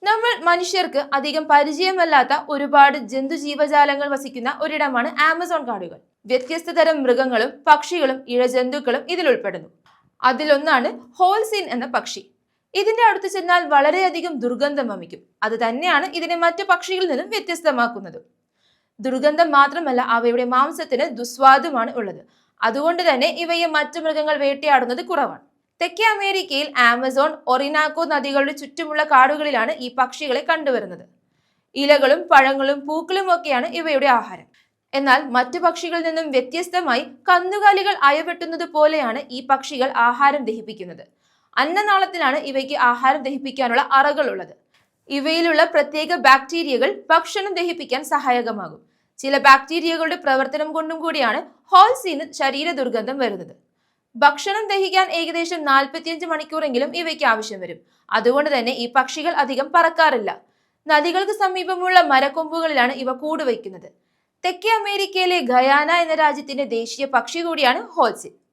നമ്മൾ മനുഷ്യർക്ക് അധികം പരിചയമല്ലാത്ത ഒരുപാട് ജന്തുജീവജാലങ്ങൾ വസിക്കുന്ന ഒരിടമാണ് ആമസോൺ കാടുകൾ. വ്യത്യസ്ത തരം മൃഗങ്ങളും പക്ഷികളും ഇഴജന്തുക്കളും ഇതിൽ ഉൾപ്പെടുന്നു. അതിലൊന്നാണ് ഹോൾസീൻ എന്ന പക്ഷി. ഇതിന്റെ അടുത്ത് ചെന്നാൽ വളരെയധികം ദുർഗന്ധം വമിക്കും. അത് തന്നെയാണ് ഇതിനെ മറ്റു പക്ഷികളിൽ നിന്നും വ്യത്യസ്തമാക്കുന്നത്. ദുർഗന്ധം മാത്രമല്ല, അവയുടെ മാംസത്തിന് ദുസ്വാദുമാണ് ഉള്ളത്. അതുകൊണ്ട് തന്നെ ഇവയെ മറ്റു മൃഗങ്ങൾ വേട്ടയാടുന്നത് കുറവാണ്. തെക്കേ അമേരിക്കയിൽ ആമസോൺ, ഒറിനാക്കോ നദികളുടെ ചുറ്റുമുള്ള കാടുകളിലാണ് ഈ പക്ഷികളെ കണ്ടുവരുന്നത്. ഇലകളും പഴങ്ങളും പൂക്കളും ഒക്കെയാണ് ഇവയുടെ ആഹാരം. എന്നാൽ മറ്റു പക്ഷികളിൽ നിന്നും വ്യത്യസ്തമായി കന്നുകാലികൾ അയവെട്ടുന്നത് പോലെയാണ് ഈ പക്ഷികൾ ആഹാരം ദഹിപ്പിക്കുന്നത്. അന്നനാളത്തിലാണ് ഇവയ്ക്ക് ആഹാരം ദഹിപ്പിക്കാനുള്ള അറകൾ ഉള്ളത്. ഇവയിലുള്ള പ്രത്യേക ബാക്ടീരിയകൾ ഭക്ഷണം ദഹിപ്പിക്കാൻ സഹായകമാകും. ചില ബാക്ടീരിയകളുടെ പ്രവർത്തനം കൊണ്ടും കൂടിയാണ് ഹോൾസീന് ശരീര ദുർഗന്ധം വരുന്നത്. ഭക്ഷണം ദഹിക്കാൻ ഏകദേശം 45 മണിക്കൂറെങ്കിലും ഇവയ്ക്ക് ആവശ്യം വരും. അതുകൊണ്ട് തന്നെ ഈ പക്ഷികൾ അധികം പറക്കാറില്ല. നദികൾക്ക് സമീപമുള്ള മരക്കൊമ്പുകളിലാണ് ഇവ കൂടുവയ്ക്കുന്നത്. തെക്കേ അമേരിക്കയിലെ ഗയാന എന്ന രാജ്യത്തിന്റെ ദേശീയ പക്ഷി കൂടിയാണ് ഹോൾസീൻ.